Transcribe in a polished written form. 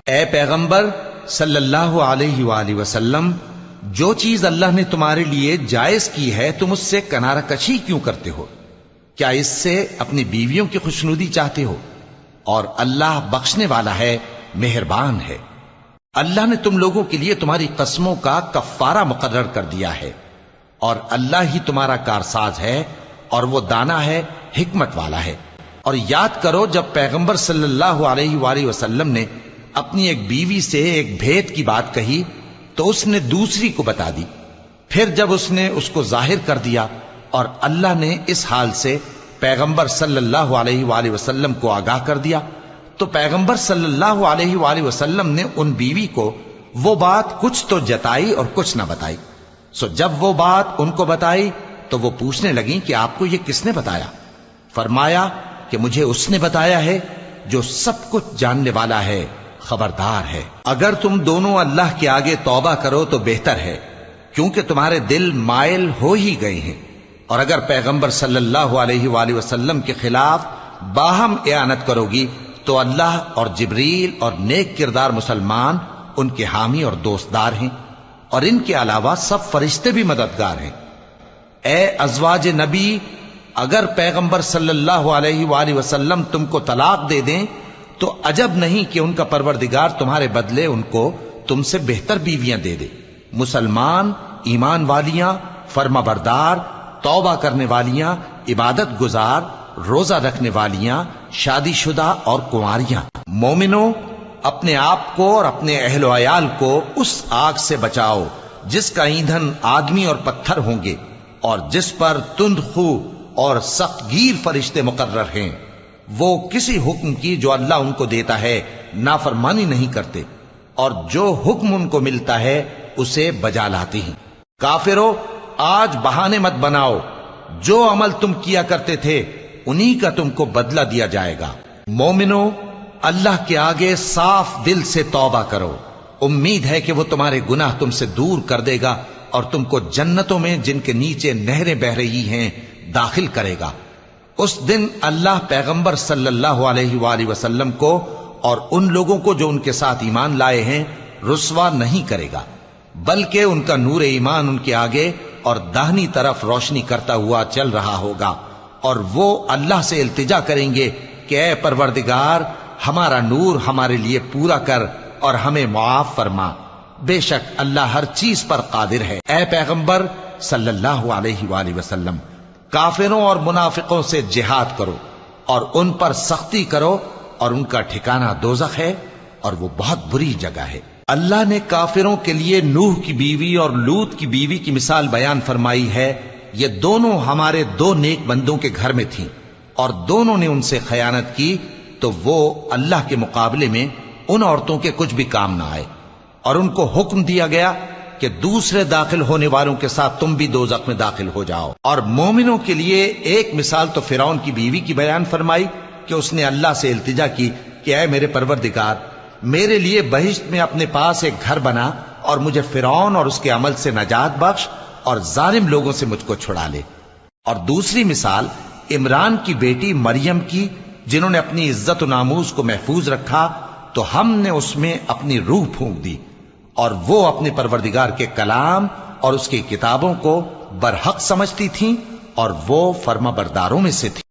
اے پیغمبر صلی اللہ علیہ وآلہ وسلم، جو چیز اللہ نے تمہارے لیے جائز کی ہے تم اس سے کنارہ کشی کیوں کرتے ہو؟ کیا اس سے اپنی بیویوں کی خوشنودی چاہتے ہو؟ اور اللہ بخشنے والا ہے، مہربان ہے۔ اللہ نے تم لوگوں کے لیے تمہاری قسموں کا کفارہ مقرر کر دیا ہے، اور اللہ ہی تمہارا کارساز ہے، اور وہ دانا ہے، حکمت والا ہے۔ اور یاد کرو جب پیغمبر صلی اللہ علیہ وآلہ وسلم نے اپنی ایک بیوی سے ایک بھید کی بات کہی تو اس نے دوسری کو بتا دی، پھر جب اس نے اس کو ظاہر کر دیا اور اللہ نے اس حال سے پیغمبر صلی اللہ علیہ وآلہ وسلم کو آگاہ کر دیا تو پیغمبر صلی اللہ علیہ وآلہ وسلم نے ان بیوی کو وہ بات کچھ تو جتائی اور کچھ نہ بتائی۔ سو جب وہ بات ان کو بتائی تو وہ پوچھنے لگیں کہ آپ کو یہ کس نے بتایا؟ فرمایا کہ مجھے اس نے بتایا ہے جو سب کچھ جاننے والا ہے، خبردار ہے۔ اگر تم دونوں اللہ کے آگے توبہ کرو تو بہتر ہے، کیونکہ تمہارے دل مائل ہو ہی گئے ہیں۔ اور اگر پیغمبر صلی اللہ علیہ وآلہ وسلم کے خلاف باہم اعانت کرو گی تو اللہ اور جبریل اور نیک کردار مسلمان ان کے حامی اور دوستدار ہیں، اور ان کے علاوہ سب فرشتے بھی مددگار ہیں۔ اے ازواج نبی، اگر پیغمبر صلی اللہ علیہ وآلہ وسلم تم کو طلاق دے دیں تو عجب نہیں کہ ان کا پروردگار تمہارے بدلے ان کو تم سے بہتر بیویاں دے دے، مسلمان، ایمان والیاں، فرما بردار، توبہ کرنے والیاں، عبادت گزار، روزہ رکھنے والیاں، شادی شدہ اور کنواریاں۔ مومنوں، اپنے آپ کو اور اپنے اہل و عیال کو اس آگ سے بچاؤ جس کا ایندھن آدمی اور پتھر ہوں گے، اور جس پر تند خو اور سخت گیر فرشتے مقرر ہیں۔ وہ کسی حکم کی جو اللہ ان کو دیتا ہے نافرمانی نہیں کرتے، اور جو حکم ان کو ملتا ہے اسے بجا لاتے ہیں۔ کافرو، آج بہانے مت بناؤ، جو عمل تم کیا کرتے تھے انہی کا تم کو بدلہ دیا جائے گا۔ مومنو، اللہ کے آگے صاف دل سے توبہ کرو، امید ہے کہ وہ تمہارے گناہ تم سے دور کر دے گا اور تم کو جنتوں میں جن کے نیچے نہریں بہ رہی ہیں داخل کرے گا۔ اس دن اللہ پیغمبر صلی اللہ علیہ وآلہ وسلم کو اور ان لوگوں کو جو ان کے ساتھ ایمان لائے ہیں رسوا نہیں کرے گا، بلکہ ان کا نور ایمان ان کے آگے اور داہنی طرف روشنی کرتا ہوا چل رہا ہوگا، اور وہ اللہ سے التجا کریں گے کہ اے پروردگار، ہمارا نور ہمارے لیے پورا کر اور ہمیں معاف فرما، بے شک اللہ ہر چیز پر قادر ہے۔ اے پیغمبر صلی اللہ علیہ وآلہ وسلم، کافروں اور منافقوں سے جہاد کرو اور ان پر سختی کرو، اور ان کا ٹھکانہ دوزخ ہے اور وہ بہت بری جگہ ہے۔ اللہ نے کافروں کے لیے نوح کی بیوی اور لوط کی بیوی کی مثال بیان فرمائی ہے۔ یہ دونوں ہمارے دو نیک بندوں کے گھر میں تھیں، اور دونوں نے ان سے خیانت کی تو وہ اللہ کے مقابلے میں ان عورتوں کے کچھ بھی کام نہ آئے، اور ان کو حکم دیا گیا کہ دوسرے داخل ہونے والوں کے ساتھ تم بھی دوزخ میں داخل ہو جاؤ۔ اور مومنوں کے لیے ایک مثال تو فرعون کی بیوی کی بیان فرمائی کہ اس نے اللہ سے التجا کی کہ اے میرے پروردگار، میرے لیے بہشت میں اپنے پاس ایک گھر بنا اور مجھے فرعون اور اس کے عمل سے نجات بخش اور ظالم لوگوں سے مجھ کو چھڑا لے۔ اور دوسری مثال عمران کی بیٹی مریم کی، جنہوں نے اپنی عزت و ناموس کو محفوظ رکھا تو ہم نے اس میں اپنی روح پھونک دی، اور وہ اپنے پروردگار کے کلام اور اس کی کتابوں کو برحق سمجھتی تھیں، اور وہ فرما برداروں میں سے تھی۔